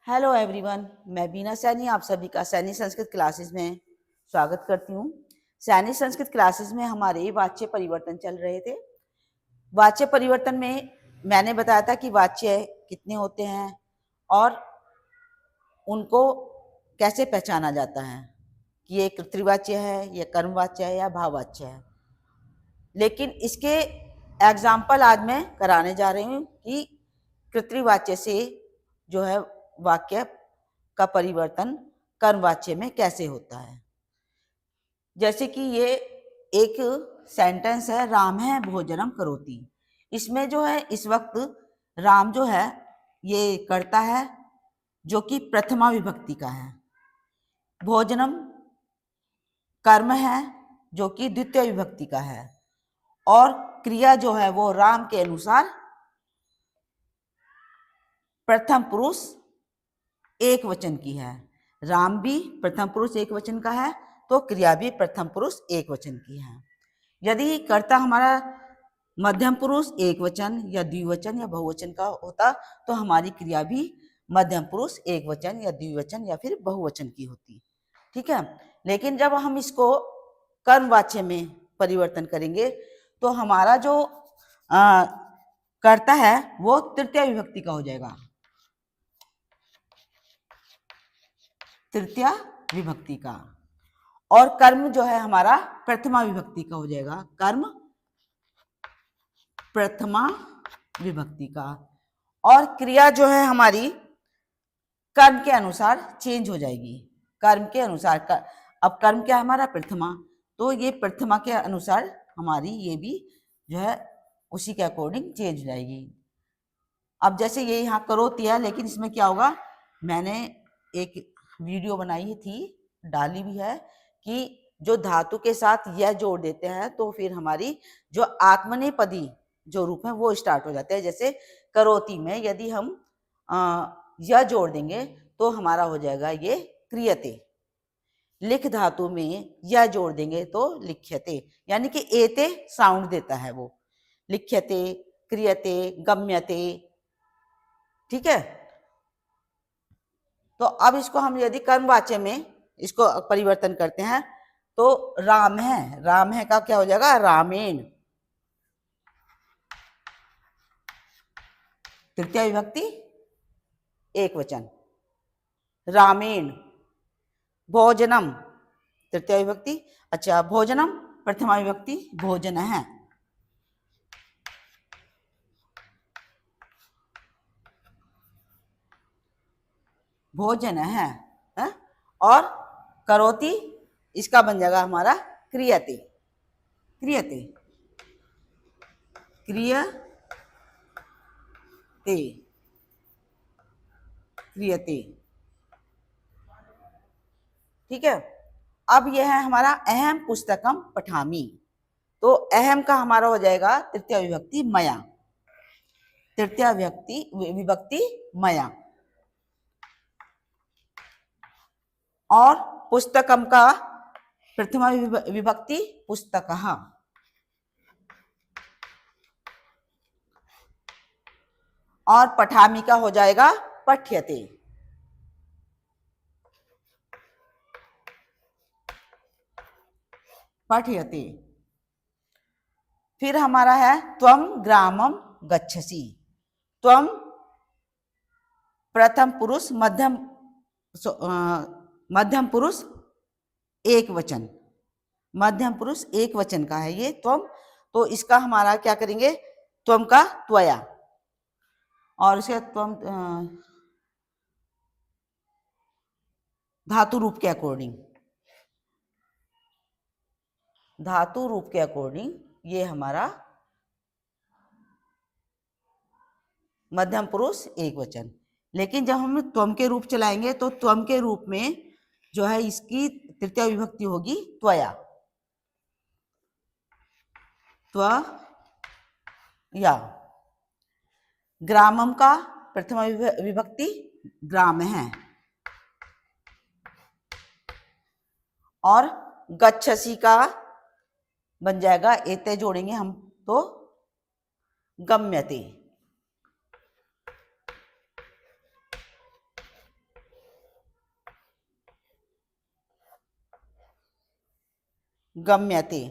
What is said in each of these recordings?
Hello everyone, मैं बीना सैनी आप सभी का सैनी संस्कृत क्लासेस में स्वागत करती हूँ। सैनी संस्कृत क्लासेस में हमारे वाच्य परिवर्तन चल रहे थे। वाच्य परिवर्तन में मैंने बताया था कि वाच्य कितने होते हैं और उनको कैसे पहचाना जाता है कि ये कर्तृवाच्य है, ये कर्मवाच्य है या भाववाच्य है। लेकिन इसके एग्जाम्पल आज मैं कराने जा रही हूँ कि कर्तृवाच्य से जो है वाक्य का परिवर्तन कर्मवाच्य में कैसे होता है। जैसे कि ये एक सेंटेंस है, राम है भोजनम करोति। इसमें जो है इस वक्त राम जो है ये करता है जो कि प्रथमा विभक्ति का है। भोजनम कर्म है जो कि द्वितीय विभक्ति का है और क्रिया जो है वो राम के अनुसार प्रथम पुरुष एक वचन की है। राम भी प्रथम पुरुष एक वचन का है तो क्रिया भी प्रथम पुरुष एक वचन की है। यदि कर्ता हमारा मध्यम पुरुष एक वचन या द्विवचन या बहुवचन का होता तो हमारी क्रिया भी मध्यम पुरुष एक वचन या द्विवचन या फिर बहुवचन की होती। ठीक है, लेकिन जब हम इसको कर्मवाच्य में परिवर्तन करेंगे तो हमारा जो कर्ता है वो तृतीय विभक्ति का हो जाएगा। तृतीय विभक्ति का और कर्म जो है हमारा प्रथमा विभक्ति का हो जाएगा। कर्म प्रथमा विभक्ति का और क्रिया जो है हमारी कर्म के अनुसार चेंज हो जाएगी। कर्म के अनुसार अब कर्म क्या है हमारा प्रथमा, तो ये प्रथमा के अनुसार हमारी ये भी जो है उसी के अकॉर्डिंग चेंज हो जाएगी। अब जैसे ये यहाँ करोति है, लेकिन इसमें क्या होगा, मैंने एक वीडियो बनाई थी, डाली भी है, कि जो धातु के साथ यह जोड़ देते हैं तो फिर हमारी जो आत्मनेपदी जो रूप है वो स्टार्ट हो जाते हैं। जैसे करोति में यदि हम यह जोड़ देंगे तो हमारा हो जाएगा ये क्रियते। लिख धातु में यह जोड़ देंगे तो लिख्यते, यानी कि एते साउंड देता है वो। लिख्यते, क्रियते, गम्यते। ठीक है, तो अब इसको हम यदि कर्मवाच्य में इसको परिवर्तन करते हैं तो राम है, राम है का क्या हो जाएगा, रामेण। तृतीय विभक्ति एक वचन, रामेण। भोजनम तृतीय विभक्ति, अच्छा भोजनम प्रथमा विभक्ति, भोजन है। भोजन है, और करोति इसका बन जाएगा हमारा क्रियते। क्रियते, क्रियते, क्रियते। ठीक है, अब यह है हमारा अहम पुस्तकम पठामि। तो अहम का हमारा हो जाएगा तृतीय विभक्ति मया। तृतीय विभक्ति मया और पुस्तकम का प्रथमा विभक्ति पुस्तकः और पठामि का हो जाएगा पठ्यते। पठ्यते। फिर हमारा है त्वम ग्रामम गच्छसि। त्वम प्रथम पुरुष मध्यम पुरुष एक वचन, मध्यम पुरुष एक वचन का है ये त्वम। तो इसका हमारा क्या करेंगे, त्वम का त्वया और इसके त्वम धातु रूप के अकॉर्डिंग, धातु रूप के अकॉर्डिंग ये हमारा मध्यम पुरुष एक वचन। लेकिन जब हम त्वम के रूप चलाएंगे तो त्वम के रूप में जो है इसकी तृतीय विभक्ति होगी त्वया। त्वया। ग्रामम का प्रथमा विभक्ति ग्राम है और गच्छसि का बन जाएगा, एते जोड़ेंगे हम तो गम्यते। गम्यते।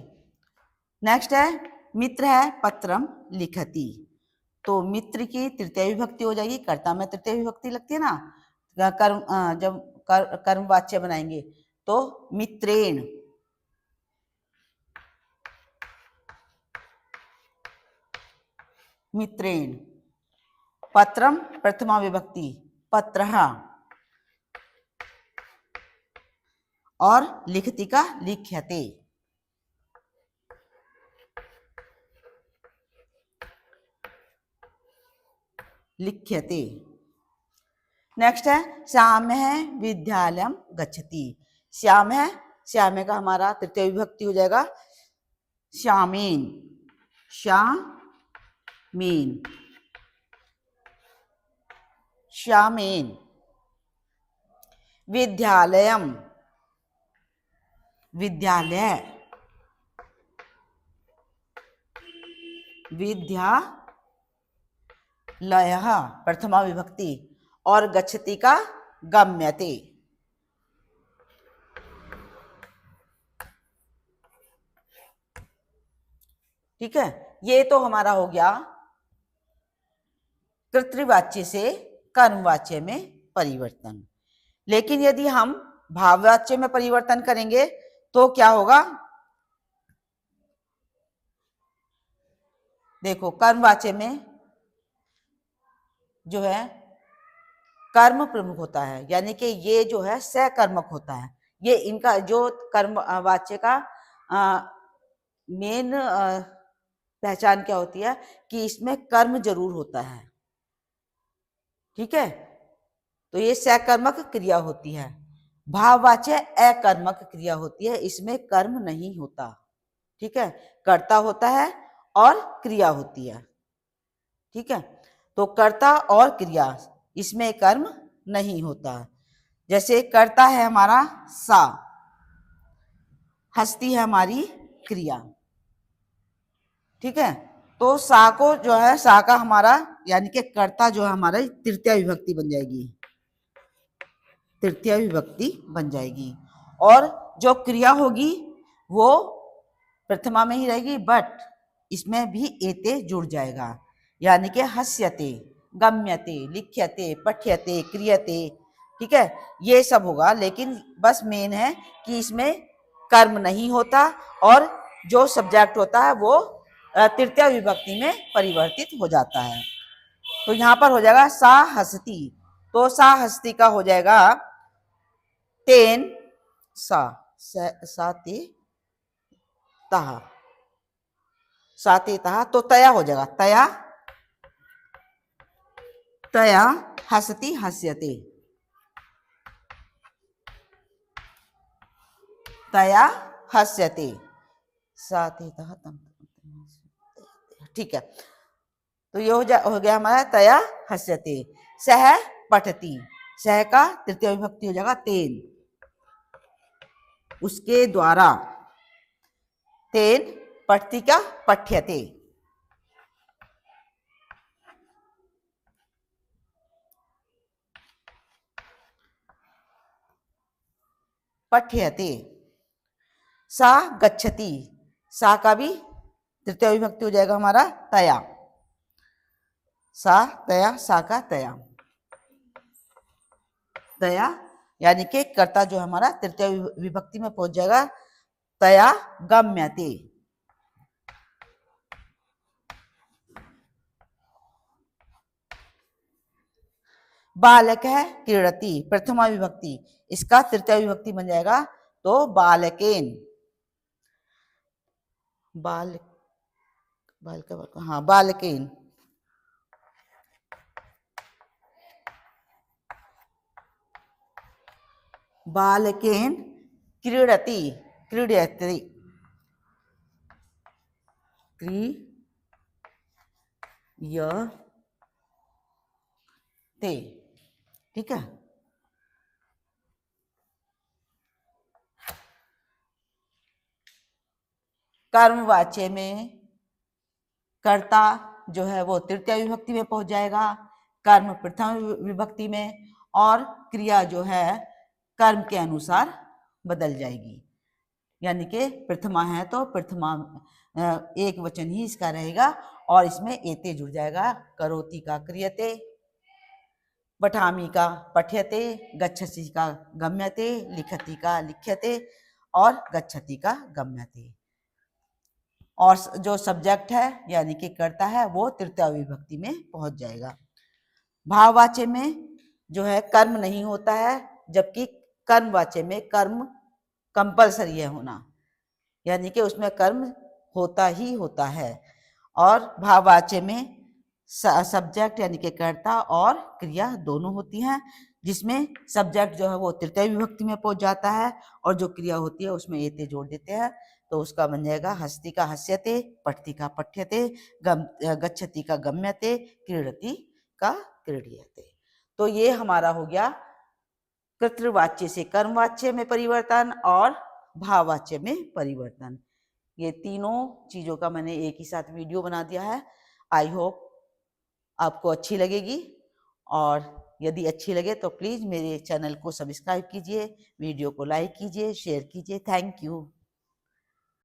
नेक्स्ट है मित्र है पत्रम लिखति, तो मित्र की तृतीय विभक्ति हो जाएगी, कर्ता में तृतीय विभक्ति लगती है ना, कर्म जब कर्म वाच्य बनाएंगे तो मित्रेण, मित्रेण। पत्रम प्रथमा विभक्ति पत्रः, और लिखति का लिख्यते। लिख्यते। नेक्स्ट है श्याम है विद्यालयम गच्छति, श्याम है, श्याम का हमारा तृतीय विभक्ति हो जाएगा श्यामेन, श्यामेन, श्यामेन। विद्यालयम, विद्यालय, विद्यालयः प्रथमा विभक्ति, और गच्छति का गम्यते। ठीक है, ये तो हमारा हो गया कर्तृवाच्य से कर्मवाच्य में परिवर्तन। लेकिन यदि हम भाववाच्य में परिवर्तन करेंगे तो क्या होगा? देखो, कर्मवाच्य में जो है कर्म प्रमुख होता है, यानी कि ये जो है सकर्मक होता है। ये इनका जो कर्म वाच्य का मेन पहचान क्या होती है कि इसमें कर्म जरूर होता है। ठीक है, तो ये सकर्मक क्रिया होती है। भाववाच्य अकर्मक क्रिया होती है, इसमें कर्म नहीं होता। ठीक है, कर्ता होता है और क्रिया होती है। ठीक है, तो कर्ता और क्रिया, इसमें कर्म नहीं होता। जैसे कर्ता है हमारा सा, हस्ती है हमारी क्रिया। ठीक है, तो सा को जो है, सा का हमारा यानी कि कर्ता जो है हमारा तृतीय विभक्ति बन जाएगी, तृतीय विभक्ति बन जाएगी। और जो क्रिया होगी वो प्रथमा में ही रहेगी, बट इसमें भी एते जुड़ जाएगा, यानी कि हस्यते, गम्यते, लिख्यते, पठ्यते, क्रियते। ठीक है, ये सब होगा, लेकिन बस मेन है कि इसमें कर्म नहीं होता और जो सब्जेक्ट होता है वो तृतीय विभक्ति में परिवर्तित हो जाता है। तो यहाँ पर हो जाएगा सा हस्ती, तो सा हस्ती का हो जाएगा तेन सा ते तहा, सा ते तहा, तो तया हो जाएगा तया, तया हसति हस्यते, तया हस्यते, सा ते तहा तम। ठीक है, तो ये हो गया हमारा तया हस्यते। सह पठति, सह का तृतीय विभक्ति हो जाएगा तेन, उसके द्वारा, तेन पठति का पठ्यते। पठ्यते। सा गच्छति, सा का भी तृतीय विभक्ति हो जाएगा हमारा तया, सा तया, सा का तया, तया यानी कि कर्ता जो हमारा तृतीय विभक्ति में पहुंच जाएगा, तया गम्यते। बालक है क्रीडति, प्रथमा विभक्ति, इसका तृतीय विभक्ति बन जाएगा तो बालकेन, बाल हाँ बालकेन, बालकेन क्रीडति, क्रीडति, क्रीयते। ठीक है, कर्मवाच्य में कर्ता जो है वो तृतीय विभक्ति में पहुंच जाएगा, कर्म प्रथम विभक्ति में, और क्रिया जो है कर्म के अनुसार बदल जाएगी। यानी कि प्रथमा है तो प्रथमा एक वचन ही इसका रहेगा और इसमें एते जुड़ जाएगा। करोति का क्रियते, पठामि का पठ्यते, गच्छति का गम्यते, लिखति का लिख्यते और गच्छति का गम्यते। और जो सब्जेक्ट है यानी कि कर्ता है वो तृतीया विभक्ति में पहुंच जाएगा। भाववाच्य में जो है कर्म नहीं होता है, जबकि कर्मवाच्य में कर्म कंपलसरी है होना, यानी कि उसमें कर्म होता ही होता है। और भाववाच्य में सब्जेक्ट यानी कि कर्ता और क्रिया दोनों होती हैं, जिसमें सब्जेक्ट जो है वो तृतीय विभक्ति में पहुंच जाता है और जो क्रिया होती है उसमें एते जोड़ देते हैं, तो उसका बन जाएगा हस्ति का हस्यते, पठति का पठ्यते, गच्छति का गम्यते, क्रीडति का क्रीड्यते। तो ये हमारा हो गया कर्तृवाच्य से कर्मवाच्य में परिवर्तन और भाववाच्य में परिवर्तन। ये तीनों चीजों का मैंने एक ही साथ वीडियो बना दिया है। आई होप आपको अच्छी लगेगी, और यदि अच्छी लगे तो प्लीज मेरे चैनल को सब्सक्राइब कीजिए, वीडियो को लाइक कीजिए, शेयर कीजिए। Thank you.